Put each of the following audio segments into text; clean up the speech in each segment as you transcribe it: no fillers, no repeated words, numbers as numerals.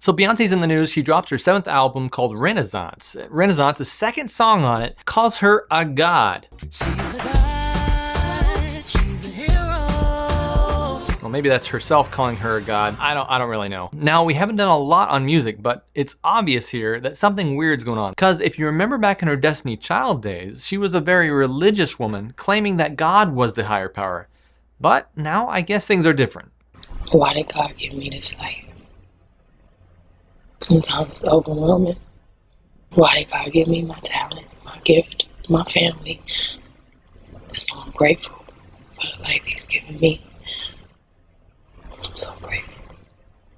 So Beyonce's in the news. She drops her 7th album called Renaissance. Renaissance, the 2nd song on it, calls her a god. She's a god, she's a hero. Well, maybe that's herself calling her a god. I don't really know. Now, we haven't done a lot on music, but it's obvious here that something weird's going on. Because if you remember back in her Destiny Child days, she was a very religious woman claiming that God was the higher power. But now I guess things are different. Why did God give me this life? Sometimes it's overwhelming. Why did God give me my talent, my gift, my family? So I'm grateful for the life He's given me. I'm so grateful.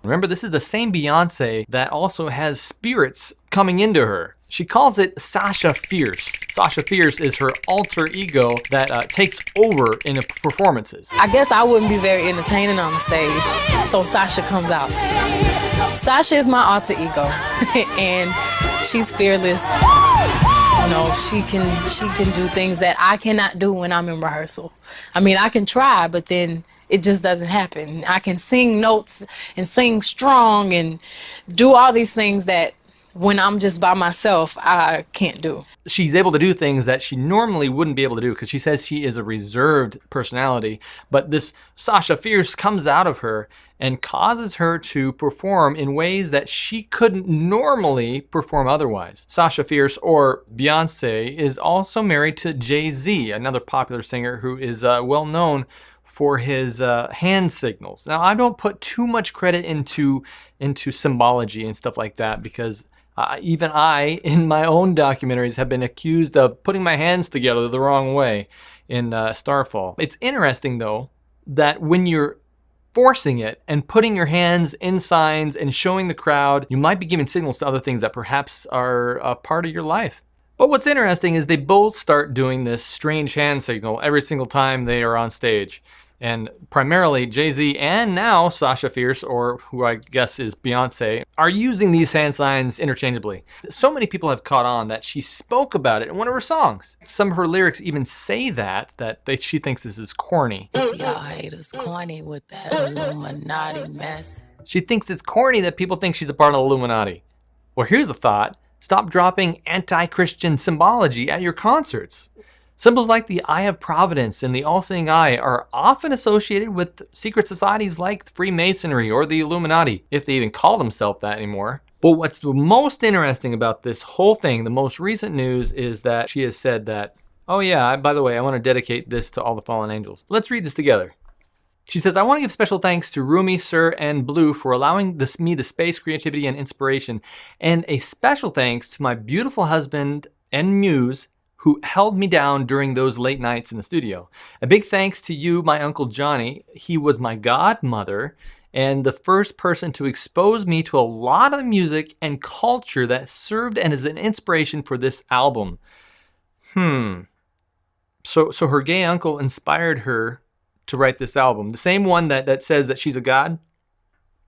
Remember, this is the same Beyonce that also has spirits coming into her. She calls it Sasha Fierce. Sasha Fierce is her alter ego that takes over in the performances. I guess I wouldn't be very entertaining on the stage, so Sasha comes out. Sasha is my alter ego, and she's fearless. You know, she can do things that I cannot do when I'm in rehearsal. I mean, I can try, but then it just doesn't happen. I can sing notes and sing strong and do all these things that when I'm just by myself, I can't do. She's able to do things that she normally wouldn't be able to do because she says she is a reserved personality. But this Sasha Fierce comes out of her and causes her to perform in ways that she couldn't normally perform otherwise. Sasha Fierce, or Beyonce, is also married to Jay-Z, another popular singer who is well known for his hand signals. Now, I don't put too much credit into symbology and stuff like that because even I, in my own documentaries, have been accused of putting my hands together the wrong way in Starfall. It's interesting, though, that when you're forcing it and putting your hands in signs and showing the crowd, you might be giving signals to other things that perhaps are a part of your life. But what's interesting is they both start doing this strange hand signal every single time they are on stage. And primarily Jay-Z and now Sasha Fierce, or who I guess is Beyonce, are using these hand signs interchangeably. So many people have caught on that she spoke about it in one of her songs. Some of her lyrics even say that she thinks this is corny. Y'all haters corny with that Illuminati mess. She thinks it's corny that people think she's a part of the Illuminati. Well, here's a thought. Stop dropping anti-Christian symbology at your concerts. Symbols like the Eye of Providence and the All-Seeing Eye are often associated with secret societies like Freemasonry or the Illuminati, if they even call themselves that anymore. But what's the most interesting about this whole thing, the most recent news, is that she has said that, oh yeah, by the way, I want to dedicate this to all the fallen angels. Let's read this together. She says, I want to give special thanks to Rumi, Sir, and Blue for allowing me the space, creativity, and inspiration. And a special thanks to my beautiful husband and muse who held me down during those late nights in the studio. A big thanks to you, my Uncle Johnny. He was my godmother and the first person to expose me to a lot of the music and culture that served as an inspiration for this album. So her gay uncle inspired her to write this album. The same one that says that she's a god?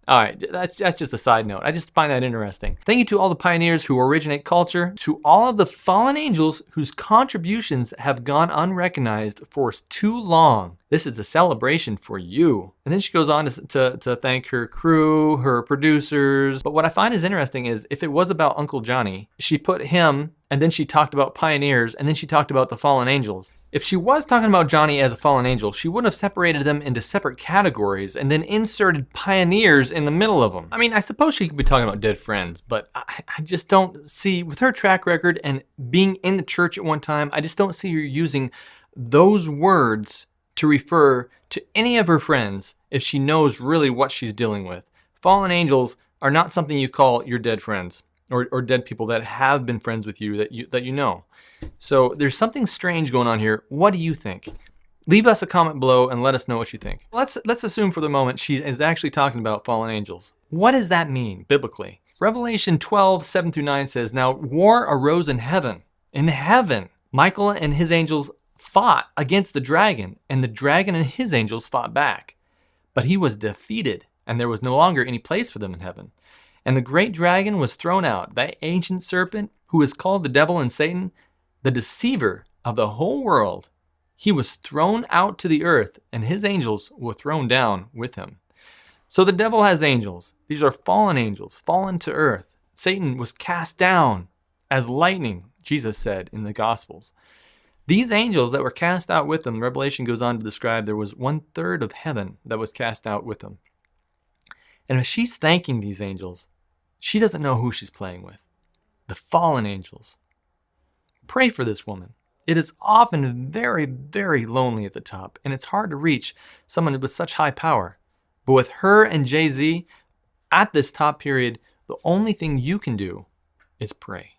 All right, that's just a side note. I just find that interesting. Thank you to all the pioneers who originate culture, to all of the fallen angels whose contributions have gone unrecognized for too long. This is a celebration for you. And then she goes on to thank her crew, her producers. But what I find is interesting is if it was about Uncle Johnny, she put him, and then she talked about pioneers, and then she talked about the fallen angels. If she was talking about Johnny as a fallen angel, she wouldn't have separated them into separate categories and then inserted pioneers in the middle of them. I mean, I suppose she could be talking about dead friends, but I just don't see, with her track record and being in the church at one time, I just don't see her using those words to refer to any of her friends if she knows really what she's dealing with. Fallen angels are not something you call your dead friends. Or dead people that have been friends with you that you know. So there's something strange going on here. What do you think? Leave us a comment below and let us know what you think. Let's assume for the moment she is actually talking about fallen angels. What does that mean biblically? Revelation 12:7-9 says, Now war arose in heaven. In heaven, Michael and his angels fought against the dragon, and the dragon and his angels fought back. But he was defeated, and there was no longer any place for them in heaven. And the great dragon was thrown out, that ancient serpent who is called the devil and Satan, the deceiver of the whole world. He was thrown out to the earth, and his angels were thrown down with him. So the devil has angels. These are fallen angels, fallen to earth. Satan was cast down as lightning, Jesus said in the Gospels. These angels that were cast out with them, Revelation goes on to describe there was 1/3 of heaven that was cast out with them. And if she's thanking these angels, she doesn't know who she's playing with. The fallen angels. Pray for this woman. It is often very, very lonely at the top, and it's hard to reach someone with such high power. But with her and Jay-Z at this top period, the only thing you can do is pray.